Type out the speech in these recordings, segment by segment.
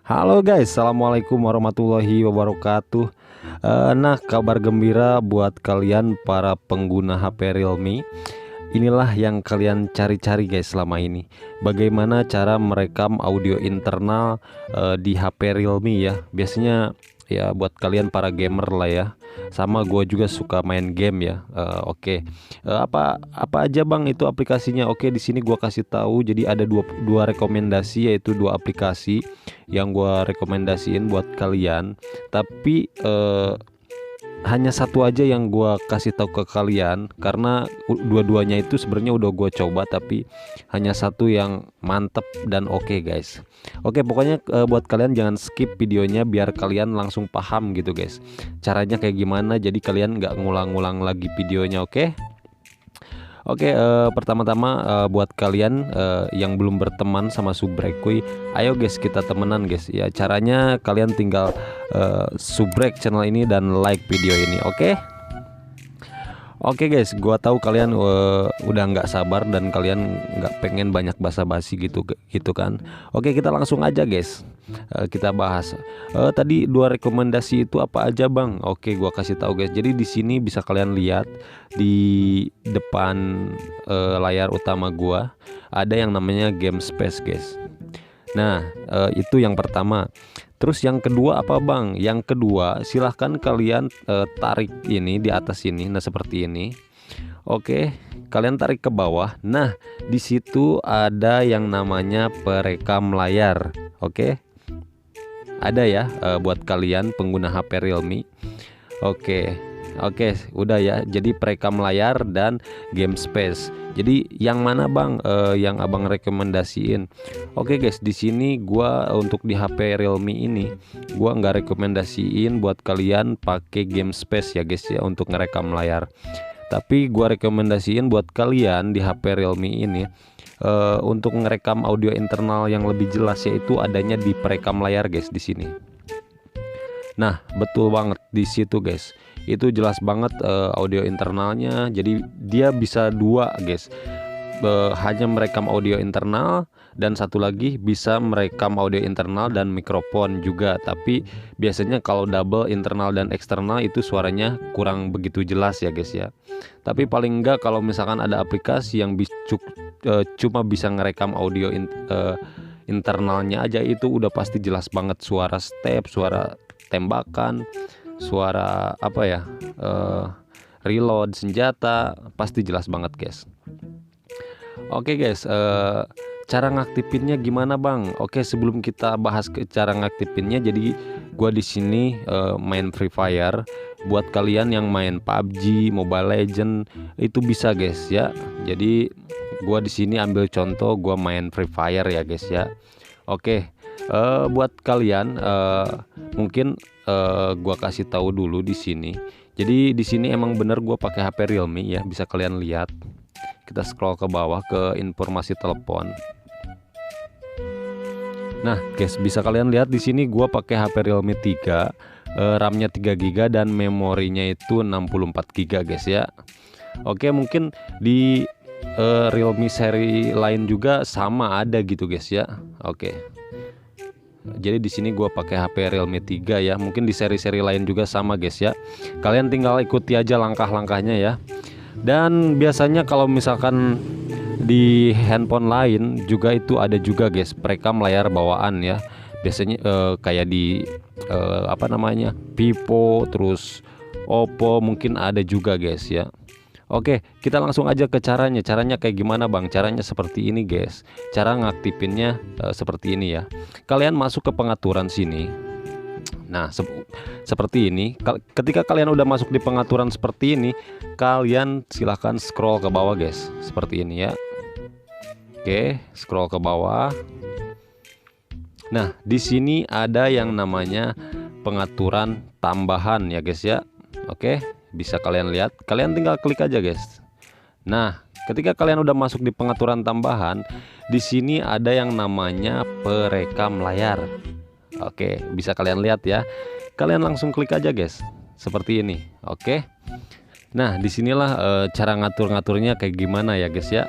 Halo guys, assalamualaikum warahmatullahi wabarakatuh. Nah, kabar gembira buat kalian para pengguna HP Realme. Inilah yang kalian cari-cari guys selama ini. Bagaimana cara merekam audio internal di HP Realme ya. Biasanya ya buat kalian para gamer lah ya. Sama gue juga suka main game ya. Oke. Apa aja bang itu aplikasinya? Oke, di sini gue kasih tahu. Jadi ada dua rekomendasi, yaitu dua aplikasi yang gue rekomendasiin buat kalian. Tapi hanya satu aja yang gue kasih tahu ke kalian, karena dua-duanya itu sebenarnya udah gue coba, tapi hanya satu yang mantep dan oke guys. Oke, pokoknya buat kalian jangan skip videonya biar kalian langsung paham gitu guys, caranya kayak gimana, jadi kalian nggak ngulang-ngulang lagi videonya. Oke, pertama-tama buat kalian yang belum berteman sama Subrek, ayo guys kita temenan guys. Ya caranya kalian tinggal subrek channel ini dan like video ini. Oke guys, gua tahu kalian udah nggak sabar dan kalian nggak pengen banyak basa-basi gitu kan. Oke, kita langsung aja guys. Kita bahas. Tadi dua rekomendasi itu apa aja bang? Oke, gua kasih tahu guys. Jadi di sini bisa kalian lihat di depan layar utama gua ada yang namanya Game Space guys. Nah, itu yang pertama. Terus yang kedua apa bang? Yang kedua silahkan kalian tarik ini di atas ini. Nah seperti ini. Oke, kalian tarik ke bawah. Nah di situ ada yang namanya perekam layar. Oke, ada ya buat kalian pengguna HP Realme. Oke, udah ya. Jadi perekam layar dan Game Space. Jadi yang mana bang yang abang rekomendasiin? Oke guys, di sini gua untuk di HP Realme ini gua nggak rekomendasiin buat kalian pakai Game Space ya guys ya untuk ngerekam layar. Tapi gua rekomendasiin buat kalian di HP Realme ini untuk ngerekam audio internal yang lebih jelas, yaitu adanya di perekam layar guys di sini. Nah betul banget di situ guys, itu jelas banget audio internalnya. Jadi dia bisa dua guys, hanya merekam audio internal dan satu lagi bisa merekam audio internal dan mikrofon juga. Tapi biasanya kalau double internal dan eksternal itu suaranya kurang begitu jelas ya guys ya. Tapi paling enggak kalau misalkan ada aplikasi yang cuma bisa ngerekam audio internalnya aja, itu udah pasti jelas banget suara step, suara tembakan, suara apa ya, reload senjata, pasti jelas banget guys. Oke guys, cara ngaktifinnya gimana bang? Oke, sebelum kita bahas ke cara ngaktifinnya, jadi gua di sini main Free Fire. Buat kalian yang main PUBG, Mobile Legend itu bisa guys ya. Jadi gua di sini ambil contoh gua main Free Fire ya guys ya. Oke, buat kalian mungkin gua kasih tahu dulu di sini. Jadi di sini emang bener gua pakai HP Realme ya, bisa kalian lihat. Kita scroll ke bawah ke informasi telepon. Nah, guys, bisa kalian lihat di sini gua pakai HP Realme 3, RAM-nya 3 GB dan memorinya itu 64 GB guys ya. Oke, mungkin di Realme seri lain juga sama ada gitu guys ya. Oke. Jadi di sini gua pakai HP Realme 3 ya. Mungkin di seri-seri lain juga sama guys ya. Kalian tinggal ikuti aja langkah-langkahnya ya. Dan biasanya kalau misalkan di handphone lain juga itu ada juga guys perekam layar bawaan ya. Biasanya kayak di apa namanya, Vivo, terus Oppo mungkin ada juga guys ya. Oke, kita langsung aja ke caranya. Caranya kayak gimana bang? Caranya seperti ini guys. Cara ngaktifinnya seperti ini ya. Kalian masuk ke pengaturan sini. Nah seperti ini. Ketika kalian udah masuk di pengaturan seperti ini, kalian silahkan scroll ke bawah guys, seperti ini ya. Oke, scroll ke bawah. Nah di sini ada yang namanya pengaturan tambahan ya guys ya. Oke, bisa kalian lihat, kalian tinggal klik aja guys. Nah ketika kalian udah masuk di pengaturan tambahan, di sini ada yang namanya perekam layar. Oke, bisa kalian lihat ya. Kalian langsung klik aja guys, seperti ini. Oke. Nah, disinilah cara ngatur-ngaturnya kayak gimana ya guys ya.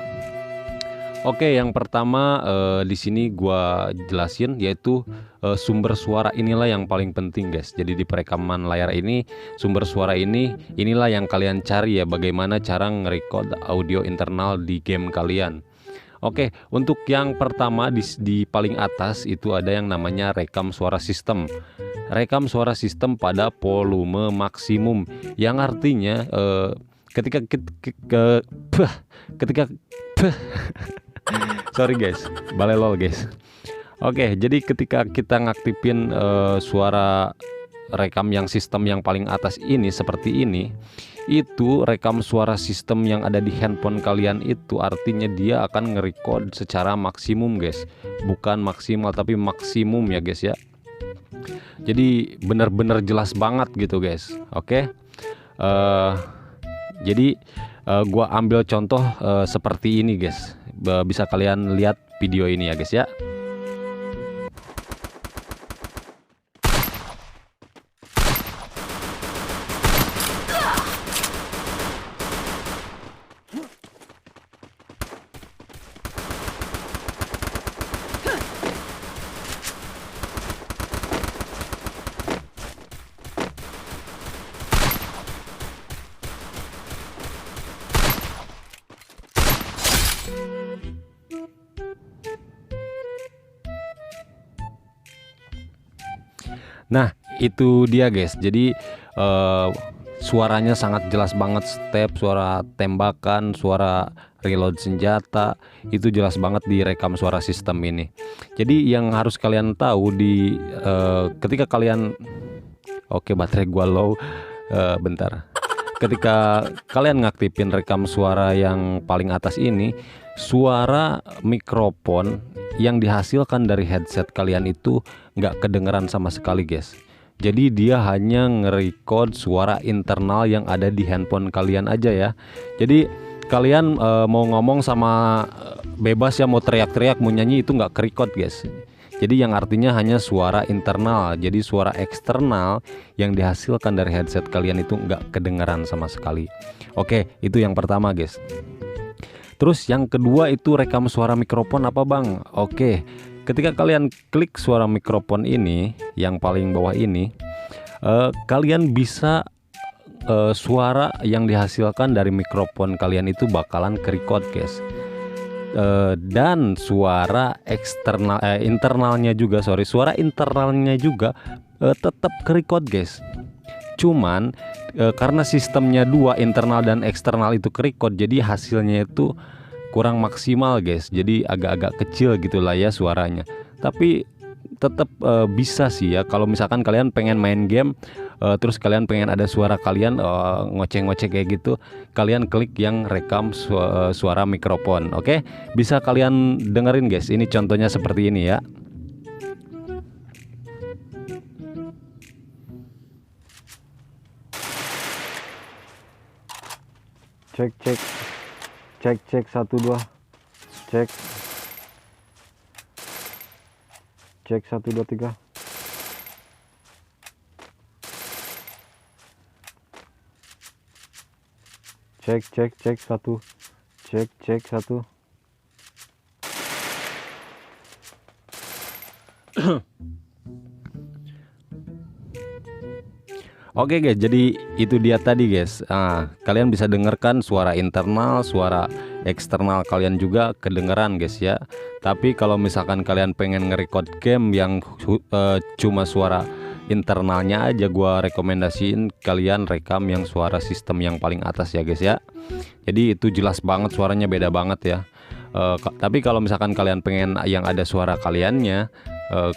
Oke, yang pertama di sini gua jelasin yaitu sumber suara inilah yang paling penting guys. Jadi di perekaman layar ini sumber suara inilah yang kalian cari ya, bagaimana cara nge-record audio internal di game kalian. Oke, untuk yang pertama di paling atas itu ada yang namanya rekam suara sistem. Rekam suara sistem pada volume maksimum, yang artinya ketika ketika sorry guys, balelol guys. Oke, jadi ketika kita ngaktifin suara rekam yang sistem yang paling atas ini seperti ini, itu rekam suara sistem yang ada di handphone kalian itu artinya dia akan nge-record secara maksimum guys, bukan maksimal tapi maksimum ya guys ya. Jadi bener-bener jelas banget gitu guys. Oke, jadi gua ambil contoh seperti ini guys. Bisa kalian lihat video ini ya guys ya. Nah, itu dia guys. Jadi suaranya sangat jelas banget, step, suara tembakan, suara reload senjata, itu jelas banget di rekam suara sistem ini. Jadi yang harus kalian tahu di ketika kalian baterai gua low, bentar. Ketika kalian ngaktifin rekam suara yang paling atas ini, suara mikrofon yang dihasilkan dari headset kalian itu nggak kedengeran sama sekali guys. Jadi dia hanya nge-record suara internal yang ada di handphone kalian aja ya. Jadi kalian mau ngomong sama bebas ya, mau teriak-teriak, mau nyanyi, itu nggak ke-record guys. Jadi yang artinya hanya suara internal. Jadi suara eksternal yang dihasilkan dari headset kalian itu nggak kedengeran sama sekali. Oke, itu yang pertama guys. Terus yang kedua itu rekam suara mikrofon apa bang? Oke, ketika kalian klik suara mikrofon ini yang paling bawah ini, kalian bisa suara yang dihasilkan dari mikrofon kalian itu bakalan ke-record guys. Dan suara eksternal internalnya juga suara internalnya juga tetap ke-record guys. Cuman karena sistemnya dua, internal dan eksternal itu ke-record, jadi hasilnya itu kurang maksimal guys. Jadi agak-agak kecil gitulah ya suaranya. Tapi tetap bisa sih ya kalau misalkan kalian pengen main game terus kalian pengen ada suara kalian ngoceh-ngoceh kayak gitu, kalian klik yang rekam suara mikrofon. Oke, bisa kalian dengerin guys. Ini contohnya seperti ini ya. Cek 1 2 cek 1 2 3 cek 1 cek 1. Oke guys, jadi itu dia tadi guys. Kalian bisa dengarkan suara internal, suara eksternal kalian juga kedengeran guys ya. Tapi kalau misalkan kalian pengen nge-record game yang cuma suara internalnya aja, gua rekomendasiin kalian rekam yang suara sistem yang paling atas ya guys ya. Jadi itu jelas banget, suaranya beda banget ya. Tapi kalau misalkan kalian pengen yang ada suara kaliannya,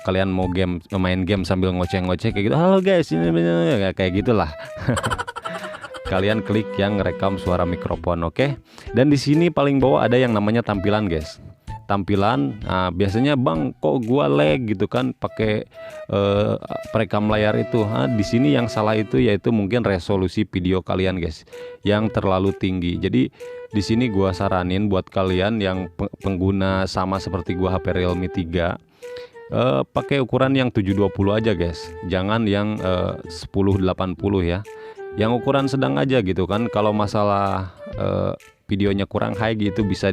kalian mau main game sambil ngoceh-ngoceh kayak gitu, halo guys, ini kayak gitulah. Kalian klik yang rekam suara mikrofon, oke? Dan di sini paling bawah ada yang namanya tampilan guys. Tampilan, biasanya bang kok gua lag gitu kan pakai perekam layar itu. Di sini yang salah itu yaitu mungkin resolusi video kalian guys yang terlalu tinggi. Jadi di sini gua saranin buat kalian yang pengguna sama seperti gua HP Realme 3, pakai ukuran yang 720 aja guys, jangan yang 1080 ya, yang ukuran sedang aja gitu kan. Kalau masalah videonya kurang high gitu bisa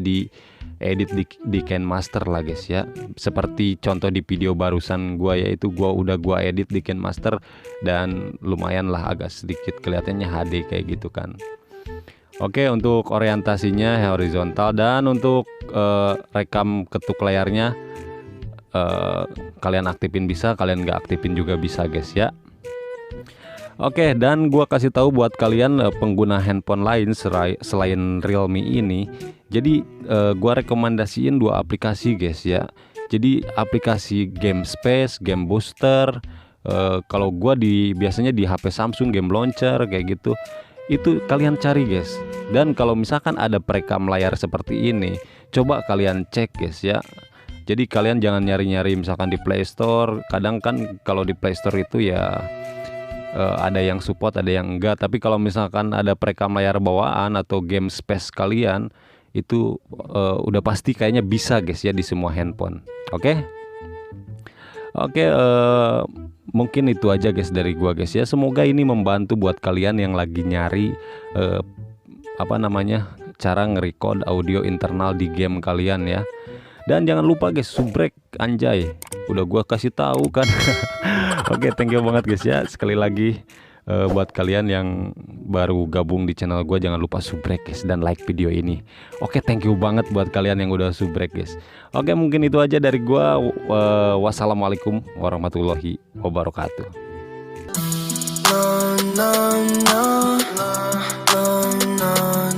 edit di KineMaster lah guys ya. Seperti contoh di video barusan gua, yaitu gua edit di KineMaster dan lumayan lah, agak sedikit kelihatannya HD kayak gitu kan. Oke, untuk orientasinya horizontal, dan untuk rekam ketuk layarnya kalian aktifin bisa, kalian nggak aktifin juga bisa guys ya. Oke, dan gua kasih tahu buat kalian pengguna handphone lain selain Realme ini. Jadi gua rekomendasiin 2 aplikasi guys ya. Jadi aplikasi Game Space, Game Booster. Kalau gua biasanya di HP Samsung Game Launcher kayak gitu. Itu kalian cari guys. Dan kalau misalkan ada perekam layar seperti ini, coba kalian cek guys ya. Jadi kalian jangan nyari-nyari misalkan di Play Store. Kadang kan kalau di Play Store itu ya ada yang support, ada yang enggak. Tapi kalau misalkan ada perekam layar bawaan atau game space kalian, itu udah pasti kayaknya bisa guys ya di semua handphone. Oke, mungkin itu aja guys dari gua guys ya. Semoga ini membantu buat kalian yang lagi nyari cara nge-record audio internal di game kalian ya. Dan jangan lupa guys, subrek, anjay, udah gua kasih tahu kan. Oke, thank you banget guys ya. Sekali lagi buat kalian yang baru gabung di channel gua, jangan lupa subrek guys dan like video ini. Oke, thank you banget buat kalian yang udah subrek guys. Oke, mungkin itu aja dari gua. Wassalamualaikum warahmatullahi wabarakatuh. No, no, no, no, no, no.